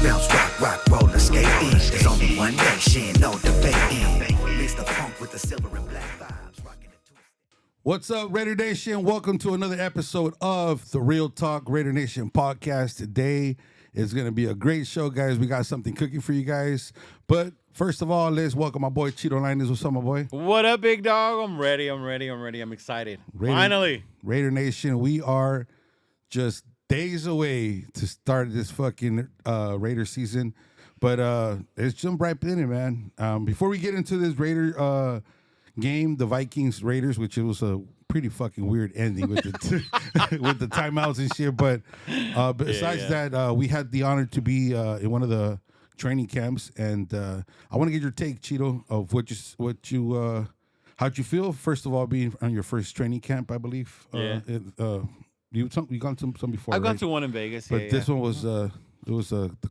bounce, rock, roller skating. There's only one nation, no debating. Mix the funk with the silver and black vibes. Rocking the twist. What's up, Raider Nation? Welcome to another episode of the Real Talk Raider Nation podcast. Today is going to be a great show, guys. We got something cooking for you guys. But first of all, let's welcome my boy Cheeto Linus. What's up, my boy? What up, big dog? I'm ready. I'm excited. Finally. Raider Nation, we are just days away to start this fucking Raider season. But let's jump right in it, man. Before we get into this Raider game, the Vikings Raiders, which it was a pretty fucking weird ending with the with the timeouts and shit. But besides that, we had the honor to be in one of the training camps, and I want to get your take, Cheeto, of how'd you feel? First of all, being on your first training camp, I believe. You've gone to some before. I've gone right? to one in Vegas, But this one was the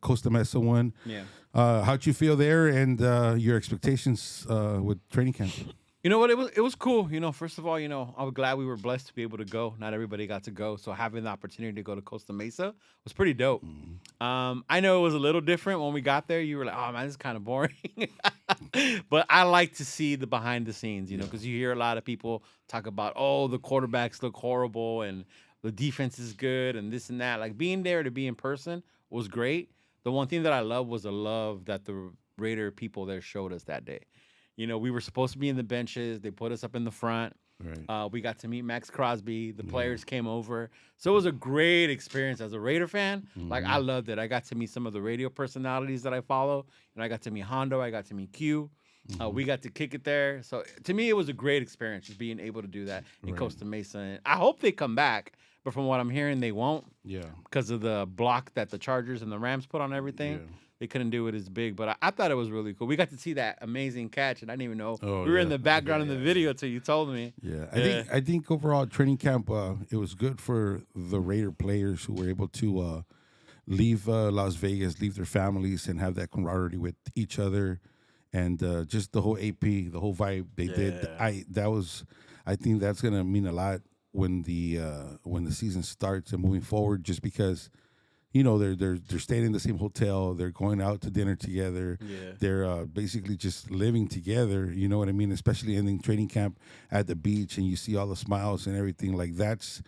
Costa Mesa one. Yeah. How'd you feel there, and your expectations with training camp? You know what? It was cool. You know, first of all, I was glad we were blessed to be able to go. Not everybody got to go, so having the opportunity to go to Costa Mesa was pretty dope. I know it was a little different when we got there. You were like, "Oh man, this is kind of boring," but I like to see the behind the scenes. Because you hear a lot of people talk about, "Oh, the quarterbacks look horrible and the defense is good and this and that." Like being there to be in person was great. The one thing that I loved was the love that the Raider people there showed us that day. We were supposed to be in the benches. They put us up in the front. Right. We got to meet Max Crosby. The players came over. So it was a great experience as a Raider fan. Like, I loved it. I got to meet some of the radio personalities that I follow. I got to meet Hondo. I got to meet Q. We got to kick it there. So to me, it was a great experience just being able to do that in Costa Mesa. And I hope they come back. But from what I'm hearing, they won't. Yeah. Because of the block that the Chargers and the Rams put on everything. Yeah. They couldn't do it as big, but I thought it was really cool. We got to see that amazing catch, and I didn't even know we were in the background in the video till you told me. Yeah, I think overall training camp, it was good for the Raider players who were able to leave Las Vegas, leave their families, and have that camaraderie with each other, and just the whole AP, the whole vibe they did. I think that's gonna mean a lot when the season starts and moving forward, just because. They're staying in the same hotel. They're going out to dinner together. Yeah. They're basically just living together. You know what I mean? Especially ending training camp at the beach, and you see all the smiles and everything. Like that's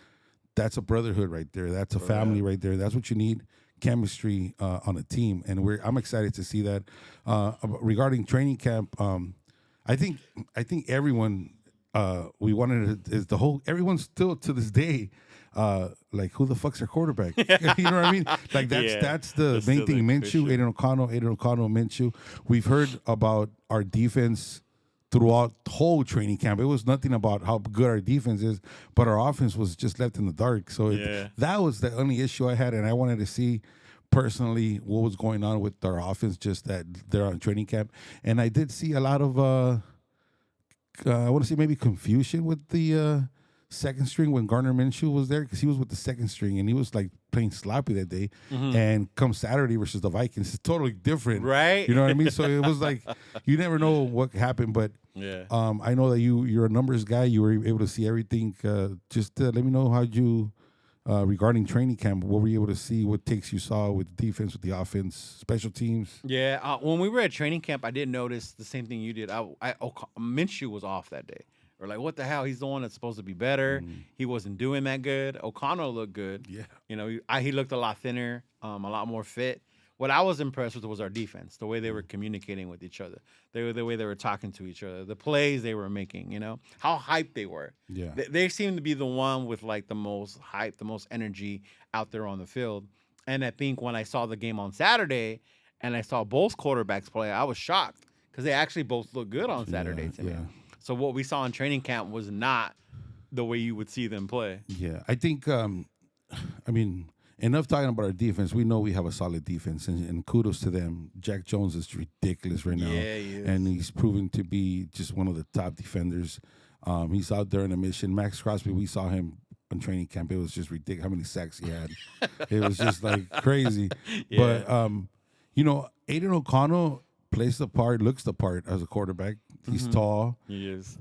a brotherhood right there. That's a family right there. That's what you need. Chemistry on a team, and I'm excited to see that. Regarding training camp, I think everyone we wanted to, is the whole everyone still to this day. Like who the fuck's our quarterback? You know what I mean? Like that's the main thing. Minshew, Aiden O'Connell, Minshew. We've heard about our defense throughout the whole training camp. It was nothing about how good our defense is, but our offense was just left in the dark. So that was the only issue I had, and I wanted to see personally what was going on with our offense. Just that they're on training camp, and I did see a lot of I want to say maybe confusion with the. Second string when Gardner Minshew was there, because he was with the second string and he was like playing sloppy that day. And come Saturday versus the Vikings, it's totally different, right? You know what I mean? So it was like you never know what happened, but I know that you're a numbers guy. You were able to see everything. Just let me know how you regarding training camp. What were you able to see? What takes you saw with the defense, with the offense, special teams? Yeah, when we were at training camp, I did notice the same thing you did. Minshew was off that day. Or like, what the hell? He's the one that's supposed to be better. He wasn't doing that good. O'Connell looked good. Yeah. He looked a lot thinner, a lot more fit. What I was impressed with was our defense, the way they were communicating with each other, the way they were talking to each other, the plays they were making, how hyped they were. Yeah. They seemed to be the one with like the most hype, the most energy out there on the field. And I think when I saw the game on Saturday and I saw both quarterbacks play, I was shocked because they actually both looked good on Saturday to me. So what we saw in training camp was not the way you would see them play. Yeah, I think, enough talking about our defense. We know we have a solid defense, and kudos to them. Jack Jones is ridiculous right now. Yeah, he is. And he's proven to be just one of the top defenders. He's out there on a mission. Max Crosby, we saw him on training camp. It was just ridiculous how many sacks he had. It was just like crazy. Yeah. But, Aiden O'Connell plays the part, looks the part as a quarterback. He's tall. He is.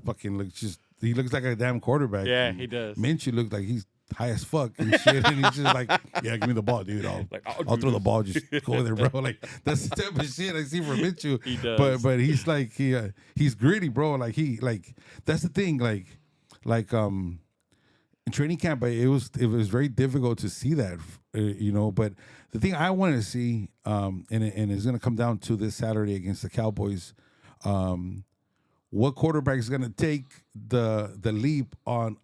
He looks like a damn quarterback. Yeah, he does. Minshew looks like he's high as fuck and shit, and he's just like, yeah, give me the ball, dude. I'll throw the ball, just go there, bro. Like that's the type of shit I see from Minshew. He does. But he's like he's gritty, bro. Like that's the thing. Like in training camp, it was very difficult to see that, But the thing I want to see, and it's going to come down to this Saturday against the Cowboys. What quarterback is going to take the leap on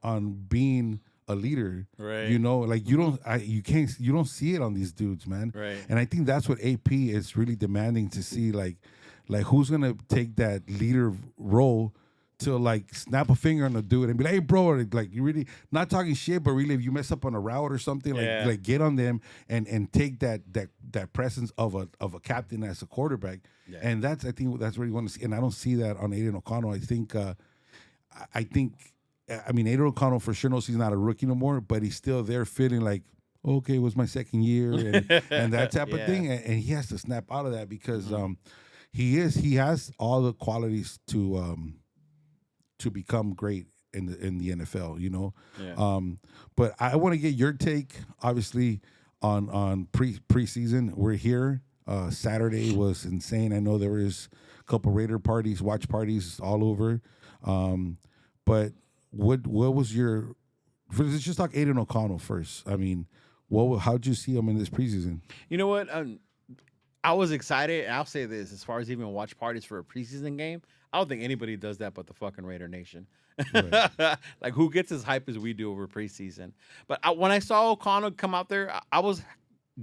being a leader? Right. You don't see it on these dudes, man. Right. And I think that's what AP is really demanding to see, like who's going to take that leader role to like snap a finger on the dude and be like, hey, bro, like you really not talking shit, but really if you mess up on a route or something, like get on them and take that presence of a captain as a quarterback. Yeah. And I think that's what you want to see. And I don't see that on Aiden O'Connell. I think Aiden O'Connell for sure knows he's not a rookie no more, but he's still there feeling like, okay, it was my second year and that type of thing. And he has to snap out of that because he has all the qualities to become great in the NFL, Yeah. But I want to get your take, obviously, on preseason. We're here. Saturday was insane. I know there was a couple Raider parties, watch parties all over. But what was your? Let's just talk Aiden O'Connell first. I mean, how'd you see him in this preseason? You know what? I was excited. And I'll say this: as far as even watch parties for a preseason game, I don't think anybody does that but the fucking Raider Nation. Right. Like, who gets as hype as we do over preseason? But when I saw O'Connell come out there, I was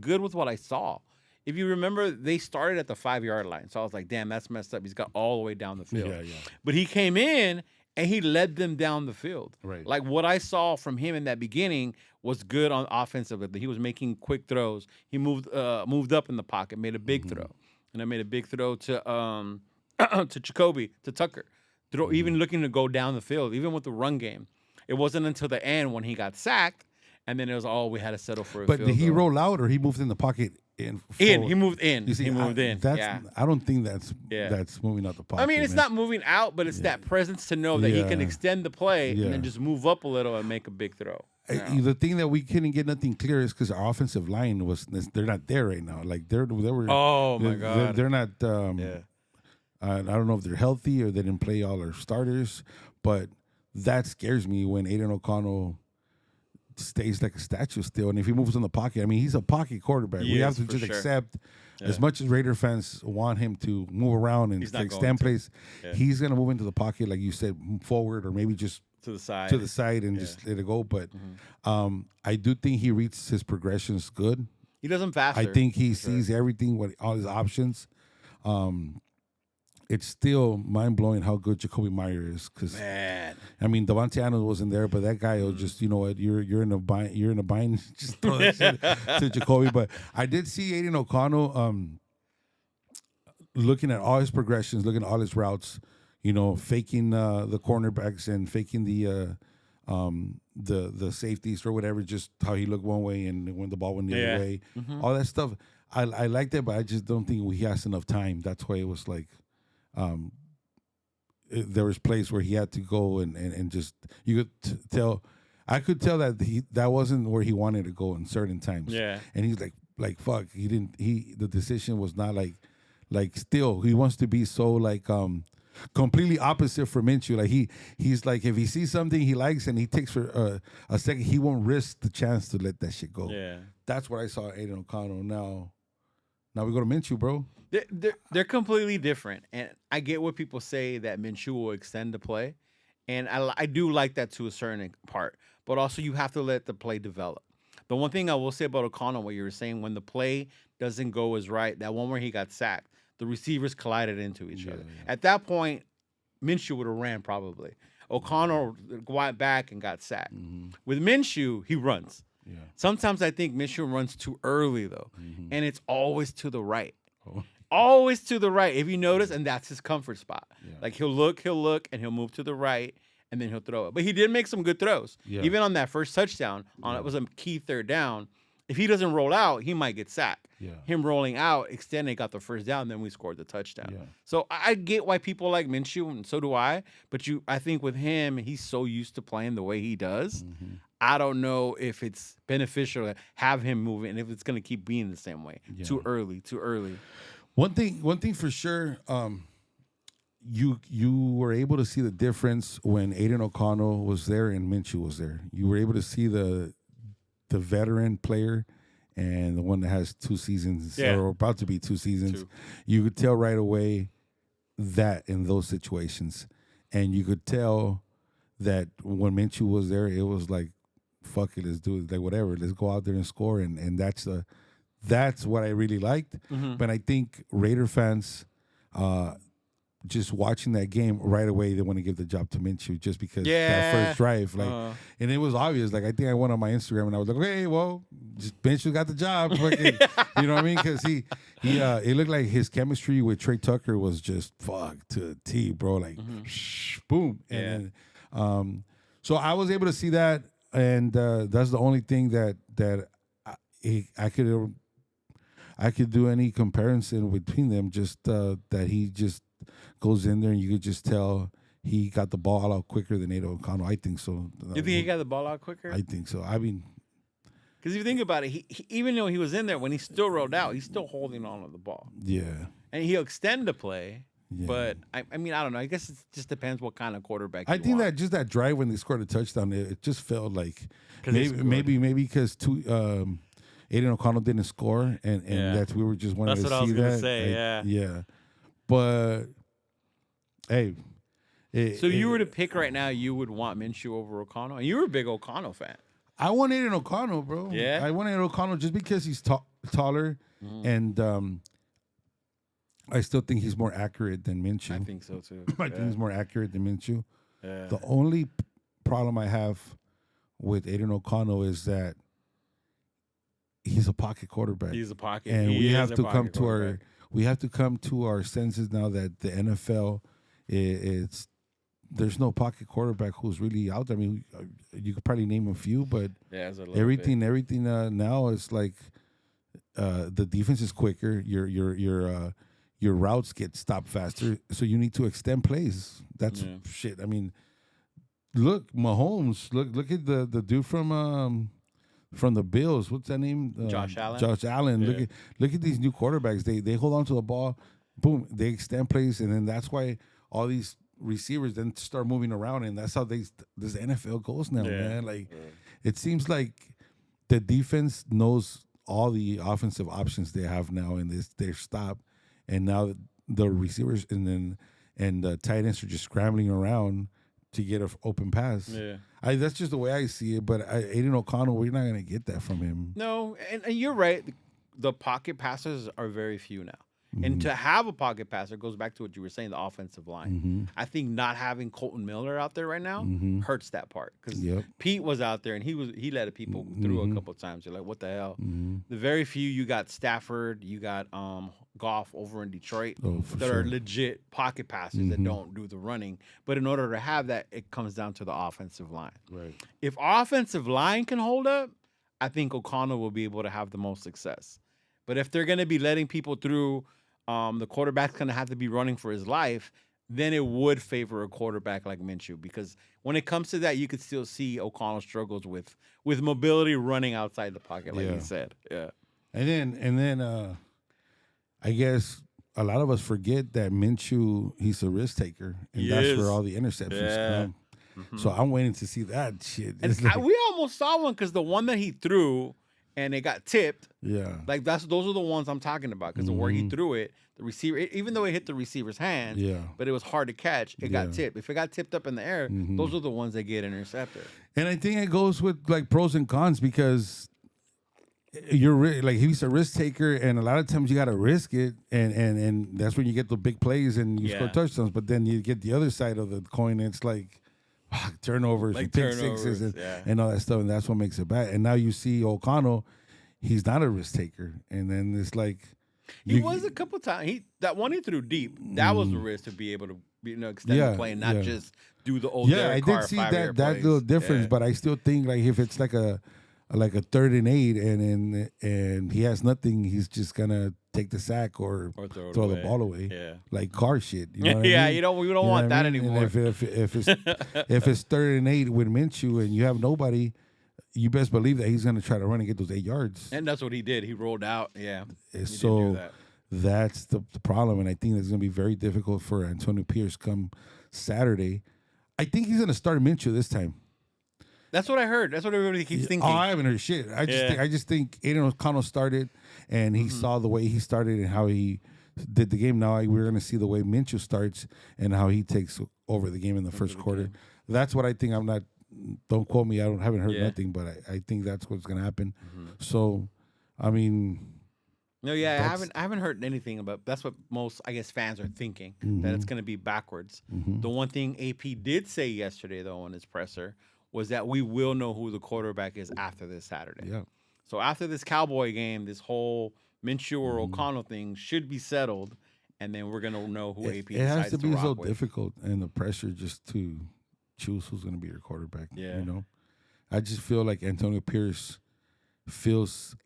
good with what I saw. If you remember, they started at the 5-yard line. So I was like, damn, that's messed up. He's got all the way down the field. Yeah. But he came in and he led them down the field. Right. Like, what I saw from him in that beginning was good on offensively. He was making quick throws. He moved up in the pocket, made a big throw. And I made a big throw to Jacoby, to Tucker. Even looking to go down the field, even with the run game. It wasn't until the end when he got sacked, and then it was, we had to settle for a field goal. But did he roll out or he moved in the pocket? He moved in. You see, he moved in. I don't think that's moving out the pocket. I mean, it's not moving out, but it's that presence to know that he can extend the play and then just move up a little and make a big throw. The thing that we couldn't get nothing clear is because our offensive line they're not there right now. Like they were. Oh my God. They're not. I don't know if they're healthy or they didn't play all their starters, but that scares me when Aiden O'Connell stays like a statue still. And if he moves in the pocket, I mean, he's a pocket quarterback. We have to just accept, as much as Raider fans want him to move around and extend plays, he's going to move into the pocket, like you said, forward or maybe just to the side and just let it go. But I do think he reads his progressions good. He does them faster. I think he sees everything, all his options. It's still mind-blowing how good Jacoby Meyer is. Cause, I mean, Devontae Adams wasn't there, but that guy will just, you know what, you're in a bind, just throw that shit to Jacoby. But I did see Aiden O'Connell looking at all his progressions, looking at all his routes, faking the cornerbacks and faking the safeties or whatever, just how he looked one way and when the ball went the other way. Mm-hmm. All that stuff. I like that, but I just don't think he has enough time. That's why it was like, there was plays where he had to go and just you could tell. I could tell that that wasn't where he wanted to go in certain times. Yeah, and he's like fuck. He didn't. The decision was not like still. He wants to be so completely opposite from Minshew. Like he's like if he sees something he likes and he takes for a second, he won't risk the chance to let that shit go. Yeah, that's what I saw Aiden O'Connell. Now we go to Minshew, bro. They're completely different, and I get what people say that Minshew will extend the play, and I do like that to a certain part. But also, you have to let the play develop. The one thing I will say about O'Connell, what you were saying, when the play doesn't go as right, that one where he got sacked, the receivers collided into each other. Yeah. At that point, Minshew would have ran probably. O'Connell went back and got sacked. Mm-hmm. With Minshew, he runs. Yeah. Sometimes I think Minshew runs too early, though, and it's always to the right. Oh. Always to the right, if you notice, and that's his comfort spot. Yeah. Like he'll look, and he'll move to the right, and then he'll throw it. But he did make some good throws. Yeah. Even on that first touchdown, it was a key third down. If he doesn't roll out, he might get sacked. Yeah. Him rolling out, extending, got the first down, then we scored the touchdown. Yeah. So I get why people like Minshew, and so do I. But I think with him, he's so used to playing the way he does. Mm-hmm. I don't know if it's beneficial to have him move it and if it's going to keep being the same way. Yeah. Too early. One thing for sure, you were able to see the difference when Aiden O'Connell was there and Minshew was there. You were able to see the veteran player and the one that has 2 seasons or about to be 2 seasons. 2. You could tell right away that in those situations, and you could tell that when Minshew was there, it was like, fuck it, let's do it, like whatever, let's go out there and score, and that's what I really liked. But I think Raider fans, just watching that game right away, they want to give the job to Minshew just because that first drive, like, and it was obvious. Like I think I went on my Instagram and I was like, okay, well, just Minshew got the job, fucking, you know what I mean? Because he it looked like his chemistry with Trey Tucker was just fuck to a T, bro. Like, boom, and then, so I was able to see that, and that's the only thing that I could do any comparison between them. Just that he just goes in there and you could just tell he got the ball out quicker than Aiden O'Connell. I think so. You think he got the ball out quicker? I think so. I mean, because if you think about it, he even though he was in there, when he still rolled out, he's still holding on to the ball. yeah. And he'll extend the play. Yeah. But, I mean, I don't know. I guess it just depends what kind of quarterback I you think want. that just that drive when they scored a touchdown, it just felt like 'Cause they maybe scored. because Aiden O'Connell didn't score, and that's we were just wanting That's to what I see was gonna that. say, yeah. But hey, So you were to pick right now, you would want Minshew over O'Connell? And you were a big O'Connell fan. I want Aiden O'Connell, bro. Yeah? I want Aiden O'Connell just because he's taller, and I still think he's more accurate than Minshew. I think so, too. I think he's more accurate than Minshew. Yeah. The only problem I have with Aiden O'Connell is that he's a pocket quarterback. He's a pocket. And he we is have a to pocket come quarterback. we have to come to our senses now that the NFL it's there's no pocket quarterback who's really out there. I mean, you could probably name a few, but Yeah, it's a little everything now is like the defense is quicker. Your routes get stopped faster, so you need to extend plays. That's shit. I mean, look, Mahomes. Look at the dude from the Bills. What's that name? Josh Allen? Josh Allen. Yeah. Look at these new quarterbacks. They hold on to the ball, boom. They extend plays, and then that's why all these receivers then start moving around, and that's how this NFL goes now, man. Like it seems like the defense knows all the offensive options they have now, and they're stopped, and now the receivers and the tight ends are just scrambling around to get an open pass. Yeah. That's just the way I see it. But Aiden O'Connell, we're not going to get that from him. No, and you're right. The pocket passers are very few now. And to have a pocket passer goes back to what you were saying, the offensive line. I think not having Colton Miller out there right now hurts that part. Because Pete was out there and he let people through a couple of times. You're like, what the hell? The very few, you got Stafford, you got Goff over in Detroit that are legit pocket passers that don't do the running. But in order to have that, it comes down to the offensive line. Right. If offensive line can hold up, I think O'Connell will be able to have the most success. But if they're going to be letting people through, the quarterback's going to have to be running for his life, then it would favor a quarterback like Minshew. Because when it comes to that, you could still see O'Connell struggles with mobility running outside the pocket, like you said. Yeah. And then I guess a lot of us forget that Minshew, he's a risk taker, and that's where all the interceptions come. So I'm waiting to see that shit. And we almost saw one because the one that he threw and it got tipped. Yeah. Like those are the ones I'm talking about because where he threw it, the receiver, even though it hit the receiver's hands, but it was hard to catch, it got tipped. If it got tipped up in the air, those are the ones that get intercepted. And I think it goes with like pros and cons because you're like he's a risk taker, and a lot of times you got to risk it, and that's when you get the big plays and you score touchdowns. But then you get the other side of the coin, and it's like turnovers, Like and pick turnovers, sixes, and all that stuff, and that's what makes it bad. And now you see O'Connell, he's not a risk taker, and then it's like he was a couple times. That one he threw deep. That was the risk to be able to extend the play and not just do the old Derek I Carr did see 5-yard that plays. little difference, Yeah. but I still think like if it's like a 3rd and 8 and he has nothing, he's just gonna take the sack or throw the ball away. Yeah. Like car shit. You know what Yeah, I mean? we don't want that I mean? anymore. And if it's if it's 3rd and 8 with Minshew and you have nobody, you best believe that he's going to try to run and get those 8 yards. And that's what he did. He rolled out. Yeah. He did do So that. that's the problem, and I think it's going to be very difficult for Antonio Pierce come Saturday. I think he's going to start Minshew this time. That's what I heard. That's what everybody keeps thinking. Oh, I haven't heard shit. I just think Aiden O'Connell started, and he saw the way he started and how he did the game. Now we're going to see the way Minshew starts and how he takes over the game in the first quarter. That's what I think. I'm not. Don't quote me. Haven't heard nothing, but I think that's what's going to happen. So, I mean. No, yeah, I haven't heard anything about. That's what most, I guess, fans are thinking, that it's going to be backwards. The one thing AP did say yesterday, though, in his presser, was that we will know who the quarterback is after this Saturday. Yeah. So after this Cowboy game, this whole Minshew or O'Connell thing should be settled, and then we're going to know who AP It has decides to be rock so with. difficult and the pressure just to choose who's going to be your quarterback. Yeah. You know, I just feel like Antonio Pierce feels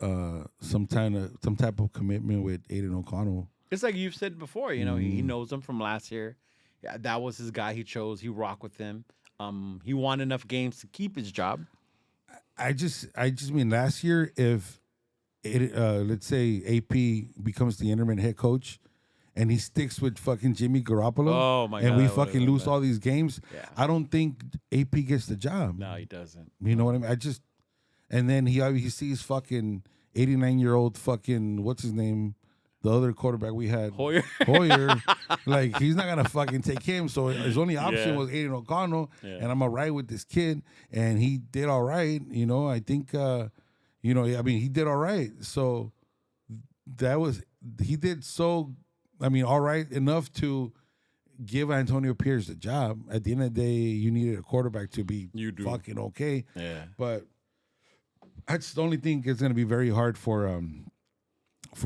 some type of commitment with Aiden O'Connell. It's like you've said before, you know, he knows him from last year. Yeah, that was his guy he chose. He rocked with him. He won enough games to keep his job. I just mean last year, if let's say AP becomes the interim head coach and he sticks with fucking Jimmy Garoppolo, Oh, my and God, we that would've fucking been lose bad. all these games, Yeah. I don't think AP gets the job. No, he doesn't. You know what I mean? And then he sees fucking 89-year-old fucking what's his name, the other quarterback we had, Hoyer. like he's not gonna fucking take him. So his only option Yeah. was Aiden O'Connell, Yeah. and I'm alright with this kid, and he did all right. You know, I think, I mean, he did all right. So he did so. I mean, all right enough to give Antonio Pierce the job. At the end of the day, you needed a quarterback to be You do. fucking okay. Yeah. But I just only think it's going to be very hard for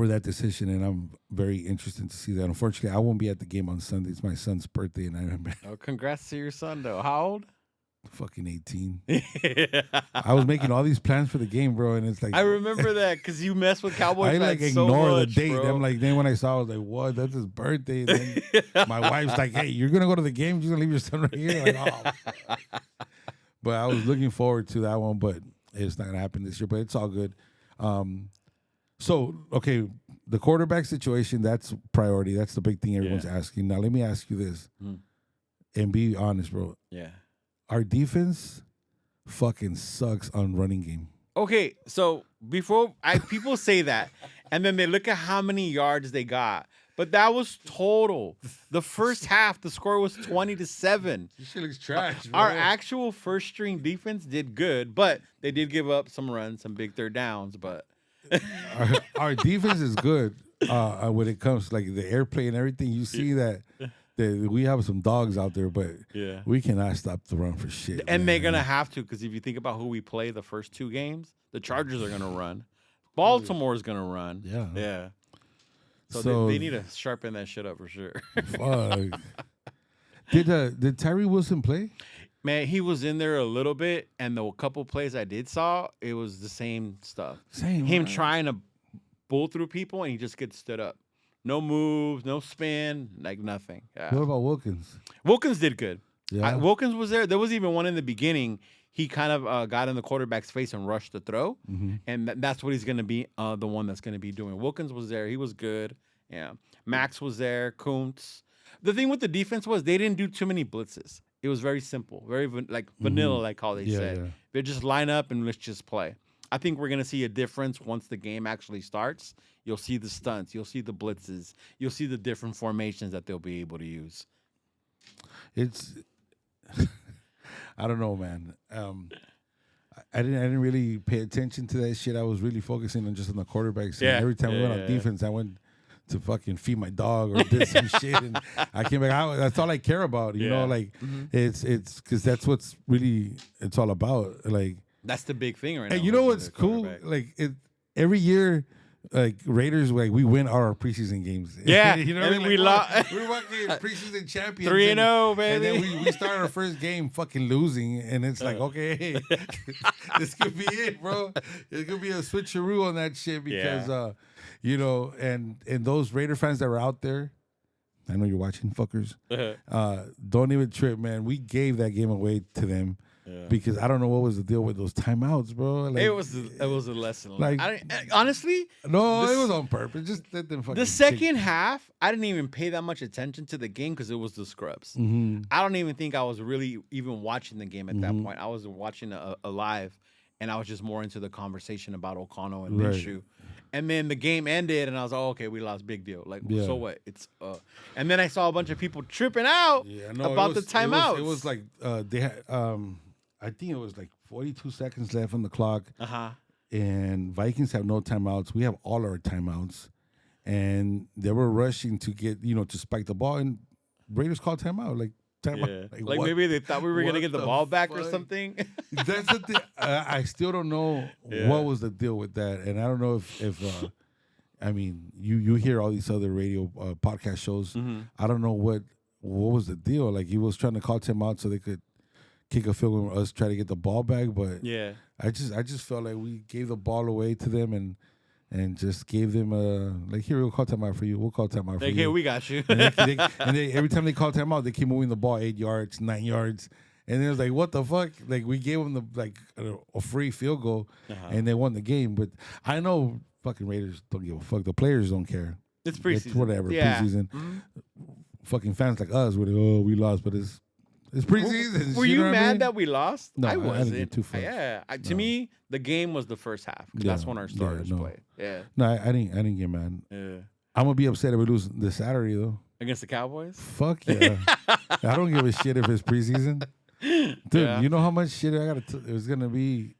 that decision, and I'm very interested to see that. Unfortunately, I won't be at the game on Sunday. It's my son's birthday, and I'm Oh, congrats to your son, though. How old? fucking 18. I was making all these plans for the game, bro, and it's like I remember that because you mess with Cowboy I fans like so ignore much, the date. bro. I'm like, then when I saw, I was like, what? That's his birthday. And then my wife's like, hey, you're gonna go to the game? You're gonna leave your son right here? Like, oh. But I was looking forward to that one, but it's not gonna happen this year. But it's all good. So okay, the quarterback situation, that's priority. That's the big thing everyone's asking. Now let me ask you this, and be honest, bro. Yeah. Our defense fucking sucks on running game. Okay, so people say that, and then they look at how many yards they got, but that was total. The first half, the score was 20-7. This shit looks trash, Our actual first string defense did good, but they did give up some runs, some big third downs. But our defense is good when it comes to like the airplay and everything. You see that we have some dogs out there, but Yeah. we cannot stop the run for shit. and man. they're gonna have to, because if you think about who we play the first two games, the Chargers are gonna run, Baltimore's gonna run. Yeah. Yeah. So, So- they need to sharpen that shit up for sure. Fuck. Did Tyree Wilson play? Man, he was in there a little bit, and the couple plays I did saw, it was the same stuff. Same. Him right? trying to bull through people, and he just gets stood up. No moves, no spin, like nothing. Yeah. What about Wilkins? Wilkins did good. Yeah. Wilkins was there. There was even one in the beginning. He kind of got in the quarterback's face and rushed the throw, and that's what he's going to be, the one that's going to be doing. Wilkins was there. He was good. Yeah. Max was there. Kuntz. The thing with the defense was they didn't do too many blitzes. It was very simple, very vanilla, like how they said. Yeah. They just line up and let's just play. I think we're going to see a difference once the game actually starts. You'll see the stunts. You'll see the blitzes. You'll see the different formations that they'll be able to use. It's I don't know, man. I didn't really pay attention to that shit. I was really focusing on just on the quarterbacks. Yeah. And every time we went on Yeah. defense, I went to fucking feed my dog or did some shit, and I came back. That's all I care about, you know. Yeah. Like it's because that's what's really it's all about. Like, That's the big thing right now. and you know with what's the cool? quarterback. Like every year. Like Raiders, like we win our preseason games. Yeah, you know, and what I then mean? we Like, we're fucking preseason champions. 3-0, And baby. then we start our first game fucking losing, and it's like, okay, this could be it, bro. It could be a switcheroo on that shit because, you know, and those Raider fans that were out there, I know you're watching, fuckers. Don't even trip, man. We gave that game away to them. because I don't know what was the deal with those timeouts, bro. Like, it was a lesson. like- Honestly, no, this- it was on purpose. Just let them fucking the second half, I didn't even pay that much attention to the game because it was the scrubs. I don't even think I was really even watching the game at that point. I was watching a live, and I was just more into the conversation about O'Connell and Right. Minshew. And then the game ended, and I was like, oh, okay, we lost, big deal. Like, Yeah. so what? It's and then I saw a bunch of people tripping out about the timeouts. It was like they had. I think it was like 42 seconds left on the clock. And Vikings have no timeouts. We have all our timeouts, and they were rushing to get to spike the ball, and Raiders called timeout. Like timeout. Like what- maybe they thought we were gonna what get the the ball back or fuck? something. That's the thing. I still don't know what was the deal with that, and I don't know if I mean you hear all these other radio podcast shows. I don't know what was the deal. Like he was trying to call timeout so they could kick a field goal and us try to get the ball back, but Yeah. I just felt like we gave the ball away to them and just gave them like, here, we'll call timeout for you. We'll call timeout for Like, you. hey, we got you. and they every time they call timeout, they keep moving the ball 8 yards, 9 yards. And it was like, what the fuck? Like, we gave them a free field goal, and they won the game. But I know fucking Raiders don't give a fuck. The players don't care. It's preseason. It's whatever, Yeah. preseason. Fucking fans like us, we're like, oh, we lost, but it's preseason. Were you know what I mad mean? that we lost? No, I I didn't wasn't. give two fucks. Yeah. To me, the game was the first half. 'Cause that's Yeah. when our Yeah, starters no. played. Yeah. No, I didn't get mad. Yeah. I'm gonna be upset if we lose this Saturday though. Against the Cowboys? Fuck yeah. I don't give a shit if it's preseason. Dude, Yeah. you know how much shit it was gonna be.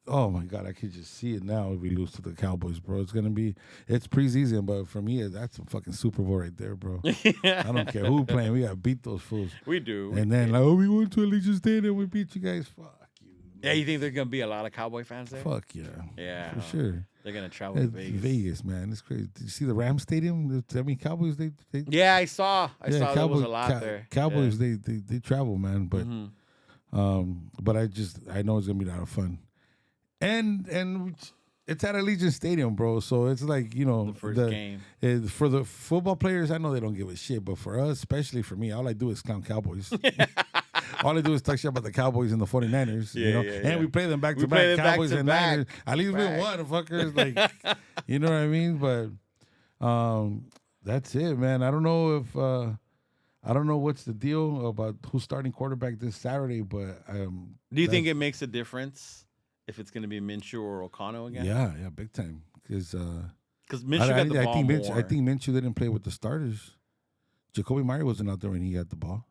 Oh my god, I could just see it now if we lose to the Cowboys, bro. It's preseason, but for me, that's a fucking Super Bowl right there, bro. I don't care who playing. We gotta beat those fools. We do. And then like, oh, we went to Allegiant Stadium, we beat you guys. Fuck you. Yeah, you think there's going to be a lot of Cowboy fans there? Fuck yeah. Yeah. For sure. They're going to travel to It's Vegas. Vegas, man. It's crazy. Did you see the Rams Stadium? I mean, Cowboys, they Yeah, I saw there was a lot Cow- there. Cowboys, they travel, man. But Mhm. but I know it's gonna be a lot of fun, and it's at Allegiant Stadium, bro. So it's like The first game. For the football players, I know they don't give a shit, but for us, especially for me, all I do is clown Cowboys. All I do is talk shit about the Cowboys and the 49ers, Yeah, yeah, and yeah. we play them back We to play back, them back Cowboys to and back. Niners. At least we Right. won, fuckers. Like, you know what I mean? But that's it, man. I don't know if I don't know what's the deal about who's starting quarterback this Saturday, but Do you think it makes a difference if it's going to be Minshew or O'Connell again? yeah, big time. Because Because Minshew got the ball more. I think Minshew didn't play with the starters. Jacoby Meyer wasn't out there when he got the ball.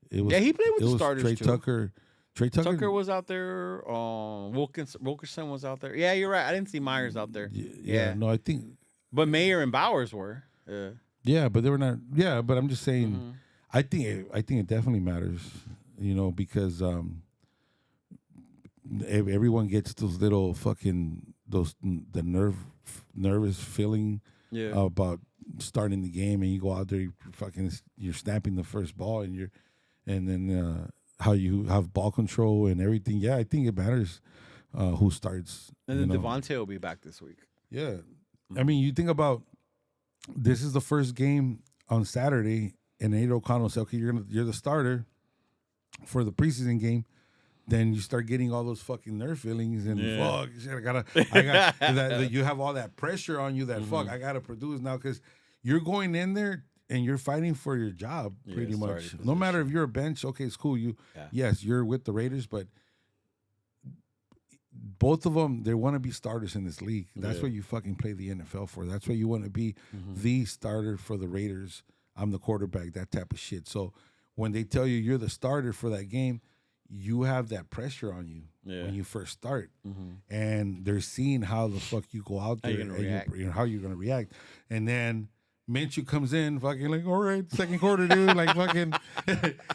It was, Yeah, he played with it the was starters, Trey too. Tucker. Trey Tucker. Tucker was out there. Wilkerson was out there. Yeah, you're right. I didn't see Myers out there. Yeah. No, I think. But Mayer and Bowers were. Yeah. Yeah, but they were not. Yeah, but I'm just saying. Mm-hmm. I think it definitely matters. Because everyone gets those little fucking the nervous feeling Yeah. about starting the game, and you go out there, you're snapping the first ball, and then how you have ball control and everything. Yeah, I think it matters who starts. And then you know. Devontae will be back this week. Yeah, I mean, you think about this is the first game on Saturday, and Nate O'Connell said, "Okay, you're the starter for the preseason game." Then you start getting all those fucking nerve feelings and fuck, shit, I got that, you have all that pressure on you that fuck, I gotta produce now because you're going in there and you're fighting for your job pretty starting much. No position. matter if you're a bench, okay, it's cool. Yes, you're with the Raiders, but both of them, they want to be starters in this league. That's what you fucking play the NFL for. That's what you want to be the starter for the Raiders. I'm the quarterback, that type of shit. So when they tell you you're the starter for that game, you have that pressure on you when you first start, and they're seeing how the fuck you go out How there you gonna and react. how you're gonna react, and then Minshew comes in, fucking like, all right, second quarter, dude, like fucking,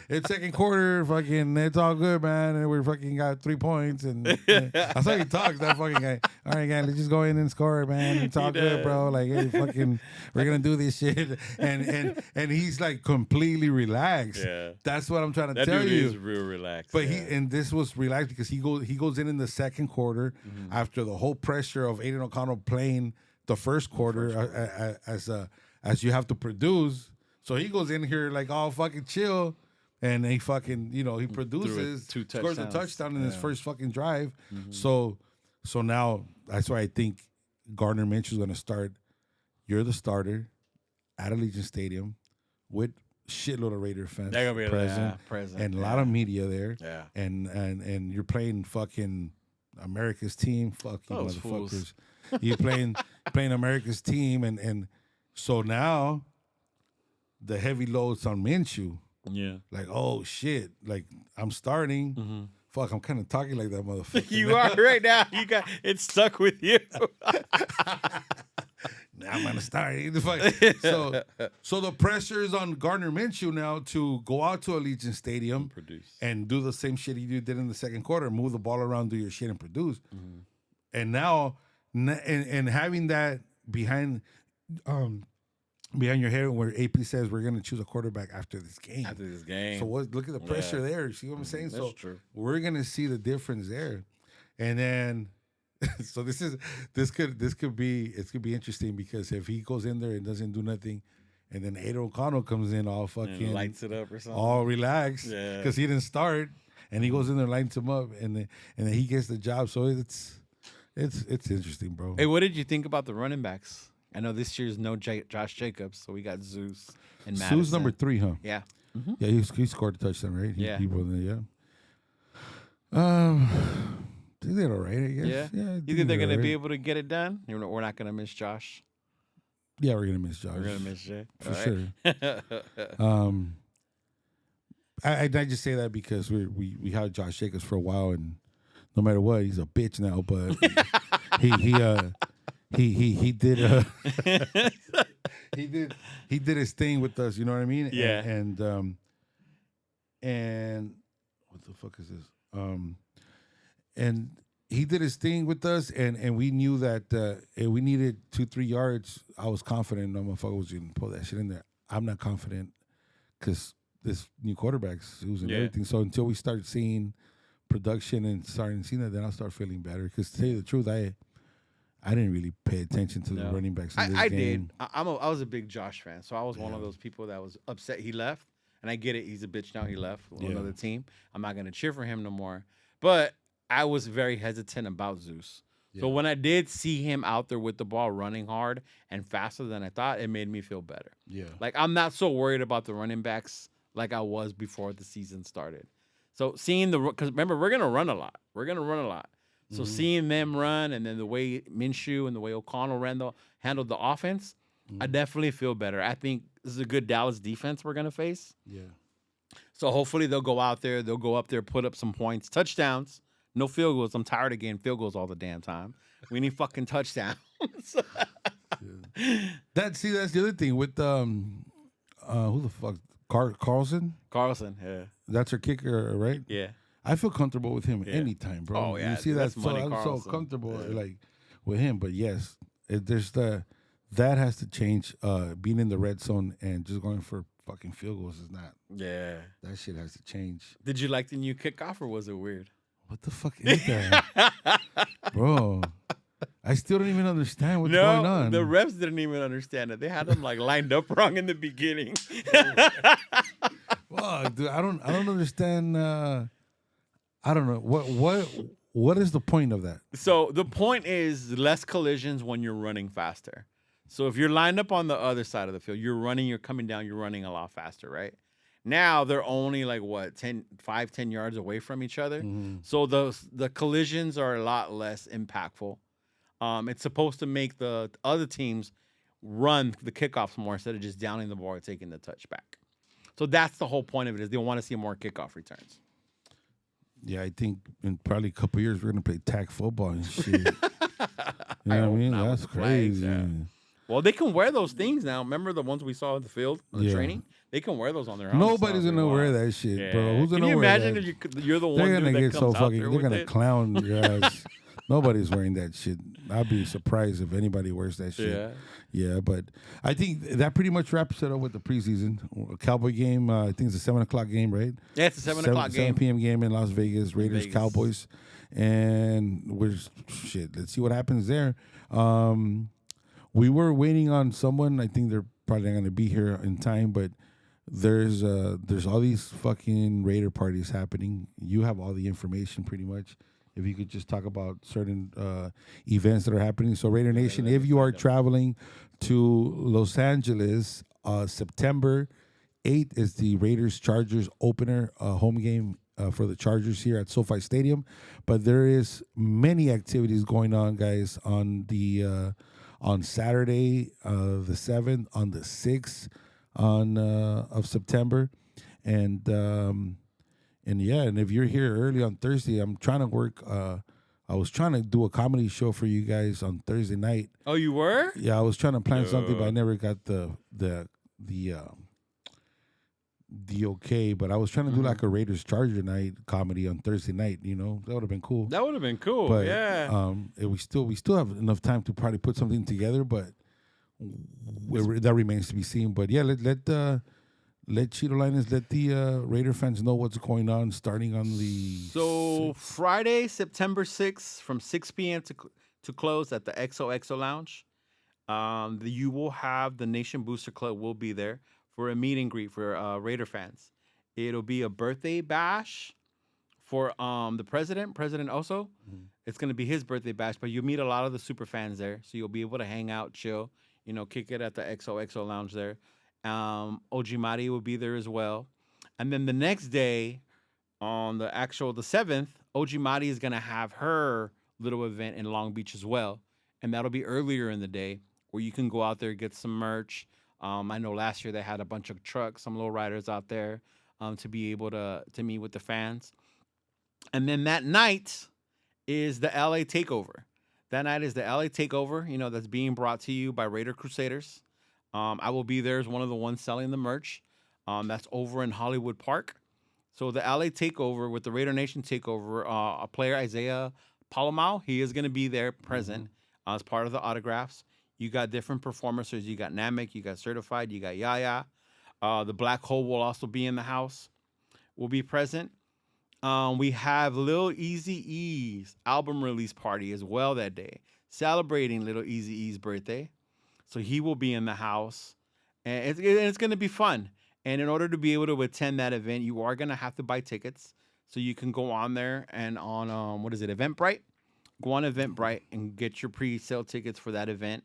it's second quarter, fucking, it's all good, man, and we fucking got 3 points, and that's how he talks, that fucking guy. All right, guys, let's just go in and score, man. It's all good, bro. Like, hey, fucking, we're gonna do this shit, and he's like completely relaxed. Yeah. That's what I'm trying to That tell dude you. is real relaxed. But yeah. this was relaxed because he goes in the second quarter after the whole pressure of Aiden O'Connell playing the first quarter as you have to produce. So he goes in here like all fucking chill, and he fucking, he produces, two scores a touchdowns. touchdown in his Yeah. first fucking drive. So now that's why I think Gardner Minshew's going to start. You're the starter at Allegiant Stadium with shitload of Raider fans They're gonna be present, present, and a lot of media there. Yeah. And you're playing fucking America's team. Fuck you, Those motherfuckers. fools. You're playing America's team, and so now the heavy loads on Minshew. Yeah. Like, oh shit, like I'm starting. Fuck, I'm kind of talking like that motherfucker. You are right now. You got it stuck with you. Now I'm gonna start. So the pressure is on Gardner Minshew now to go out to Allegiant Stadium Produce. and do the same shit you did in the second quarter, move the ball around, do your shit, and produce. And now, and having that behind your head, where AP says we're gonna choose a quarterback after this game. After this game. So look at the pressure Yeah. there. See what I'm saying? That's So true. we're gonna see the difference there, and then so this could be interesting because if he goes in there and doesn't do nothing, and then Aiden O'Connell comes in all fucking And lights it up or something. all relaxed Yeah. because he didn't start, and he goes in there, lights him up, and then he gets the job. So it's interesting, bro. Hey, what did you think about the running backs? I know this year's no Josh Jacobs, so we got Zeus and Madison. Sue's number 3, huh? Yeah. Yeah, he scored a touchdown, right? Yeah. He was there, they did all right, I guess. Yeah. Yeah. You think they're going to be able to get it done? We're not going to miss Josh. Yeah, we're gonna miss Josh. We're going to miss Jay. for sure. I just say that because we had Josh Jacobs for a while, and no matter what, he's a bitch now. But he did he did his thing with us. You know what I mean? Yeah. And what the fuck is this? And he did his thing with us, and we knew that if we needed 2-3 yards, I was confident no motherfucker was gonna pull that shit in there. I'm not confident because this new quarterback's who's and Yeah. everything. So until we start seeing production and starting seeing that, then I'll start feeling better. Because to tell you the truth, I didn't really pay attention to the No. running backs in this I game. did. I was a big Josh fan, so I was one of those people that was upset he left. And I get it. He's a bitch now. He left with Yeah. another team. I'm not going to cheer for him no more. But I was very hesitant about Zeus. So Yeah. when I did see him out there with the ball running hard and faster than I thought, it made me feel better. Yeah. Like, I'm not so worried about the running backs like I was before the season started. So seeing because remember, we're going to run a lot. So seeing them run, and then the way Minshew and the way O'Connell handled the offense, I definitely feel better. I think this is a good Dallas defense we're going to face. Yeah. So hopefully they'll go out there, they'll go up there, put up some points, touchdowns, no field goals. I'm tired of getting field goals all the damn time. We need fucking touchdowns. That's the other thing with who the fuck Carlson? Carlson, yeah. That's our kicker, right? Yeah. I feel comfortable with him Yeah. anytime, bro. Oh, yeah, You see dude, that? that's money I'm so Carlson. comfortable Yeah. like with him. But yes, that has to change. Being in the red zone and just going for fucking field goals is not. Yeah. That shit has to change. Did you like the new kickoff, or was it weird? What the fuck is that, bro? I still don't even understand what's going on. The refs didn't even understand it. They had them like lined up wrong in the beginning. Fuck, dude, I don't understand. I don't know what is the point of that? So the point is less collisions when you're running faster. So if you're lined up on the other side of the field, you're coming down, you're running a lot faster, right? Now they're only like 10 yards away from each other. So the collisions are a lot less impactful. It's supposed to make the other teams run the kickoffs more instead of just downing the ball or taking the touchback. So that's the whole point of it, is they want to see more kickoff returns. Yeah, I think in probably a couple years we're gonna play tag football and shit. You know what I hope mean? not with That's the flags, crazy. yeah. Well, they can wear those things now. Remember the ones we saw in the field, the Yeah. training? They can wear those on their helmets. Nobody's now if gonna they wear want. that shit, Yeah. bro. Who's Can gonna you wear imagine that? if you're the one They're dude gonna that get comes so out fucking. there They're with gonna it? clown your ass. Nobody's wearing that shit. I'd be surprised if anybody wears that shit. Yeah. Yeah, but I think that pretty much wraps it up with the preseason. A Cowboy game. I think it's a 7:00 game, right? Yeah, it's a 7 o'clock 7 game. p.m. game in Las Vegas. Raiders, Vegas. Cowboys, and let's see what happens there. We were waiting on someone. I think they're probably not going to be here in time, but there's all these fucking Raider parties happening. You have all the information pretty much. If you could just talk about certain events that are happening. So Raider Nation, if you are traveling to Los Angeles, September 8th is the Raiders Chargers opener home game for the Chargers here at SoFi Stadium. But there is many activities going on, guys, on the on Saturday the 7th, on the 6th of September, and yeah, and if you're here early on Thursday, I'm trying to work. I was trying to do a comedy show for you guys on Thursday night. Oh, you were? Yeah, I was trying to plan something, but I never got the okay. But I was trying to do like a Raiders Charger night comedy on Thursday night. You know, that would have been cool. That would have been cool. But yeah. we still have enough time to probably put something together, but that remains to be seen. But yeah, let Cheeto Linus, let the Raider fans know what's going on starting on the... So Friday, September 6th from 6 p.m. to close at the XOXO Lounge. You will have the Nation Booster Club will be there for a meet and greet for Raider fans. It'll be a birthday bash for the President Oso. Mm-hmm. It's going to be his birthday bash, but you'll meet a lot of the super fans there. So you'll be able to hang out, chill, kick it at the XOXO Lounge there. OG Mari will be there as well. And then the next day, on the 7th, OG Mari is going to have her little event in Long Beach as well. And that'll be earlier in the day where you can go out there, get some merch. I know last year they had a bunch of trucks, some low riders out there to be able to meet with the fans. And then that night is the LA Takeover. That night is the LA Takeover, that's being brought to you by Raider Crusaders. I will be there as one of the ones selling the merch. That's over in Hollywood Park. So the LA Takeover with the Raider Nation Takeover, a player, Isaiah Palomau, he is going to be there present as part of the autographs. You got different performers. You got Namek, you got Certified, you got Yaya. The Black Hole will also be in the house, will be present. We have Lil Easy E's album release party as well that day, celebrating Lil Easy E's birthday. So he will be in the house, and it's going to be fun. And in order to be able to attend that event, you are going to have to buy tickets. So you can go on there and on, Eventbrite? Go on Eventbrite and get your pre-sale tickets for that event.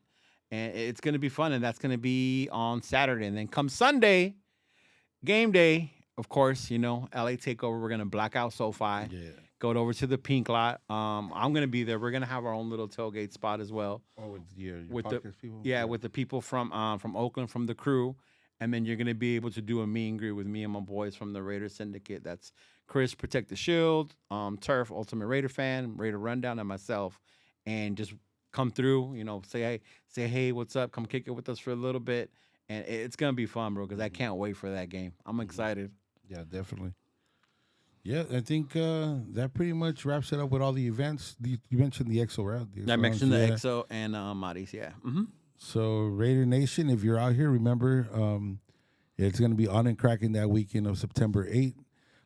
And it's going to be fun, and that's going to be on Saturday. And then come Sunday, game day, of course, LA Takeover, we're going to black out SoFi. Yeah. Go over to the Pink Lot. I'm going to be there. We're going to have our own little tailgate spot as well. Oh, with the people? Yeah, with the people from Oakland, from the crew. And then you're going to be able to do a meet and greet with me and my boys from the Raider Syndicate. That's Chris, Protect the Shield, Turf, Ultimate Raider Fan, Raider Rundown, and myself. And just come through, say hey, what's up? Come kick it with us for a little bit. And it's going to be fun, bro, because I can't wait for that game. I'm excited. Yeah, definitely. Yeah, I think that pretty much wraps it up with all the events. You mentioned the EXO, right? I mentioned the EXO and Maris, yeah. Mm-hmm. So Raider Nation, if you're out here, remember it's going to be on and cracking that weekend of September 8th.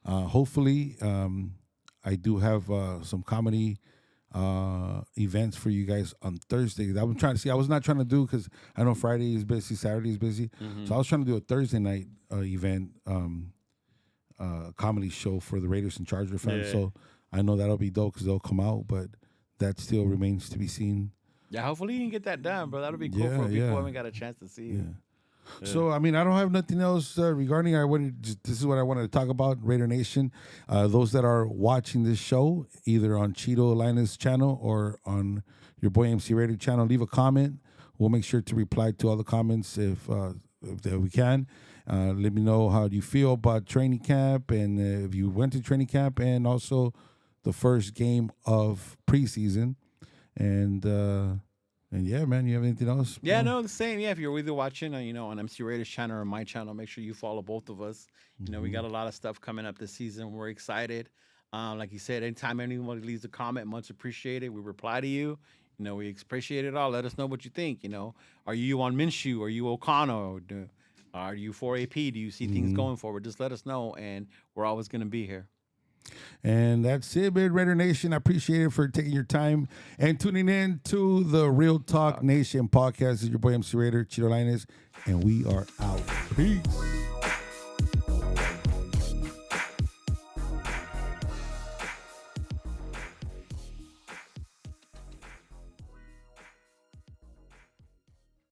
Hopefully, I do have some comedy events for you guys on Thursday. I was not trying to do because I know Friday is busy, Saturday is busy. Mm-hmm. So I was trying to do a Thursday night event. Comedy show for the Raiders and Charger fans. Yeah. So I know that'll be dope because they'll come out, but that still remains to be seen. Yeah, hopefully you can get that done, bro. That'll be cool for people who haven't got a chance to see it. Yeah. So, I mean, I don't have nothing else regarding. This is what I wanted to talk about, Raider Nation. Those that are watching this show, either on Cheeto Linus channel or on your boy MC Raider channel, leave a comment. We'll make sure to reply to all the comments if we can. Let me know how you feel about training camp and if you went to training camp and also the first game of preseason. And yeah, man, you have anything else? Yeah, no, the same. Yeah, if you're either watching, on MC Raiders channel or my channel, make sure you follow both of us. We got a lot of stuff coming up this season. We're excited. Like you said, anytime anybody leaves a comment, much appreciated. We reply to you. We appreciate it all. Let us know what you think. Are you on Minshew? Are you O'Connell? Are you for AP? Do you see things going forward? Just let us know, and we're always going to be here. And that's it, man. Raider Nation. I appreciate it for taking your time and tuning in to the Real Talk Nation podcast. This is your boy MC Raider, Cheeto Linus, and we are out. Peace.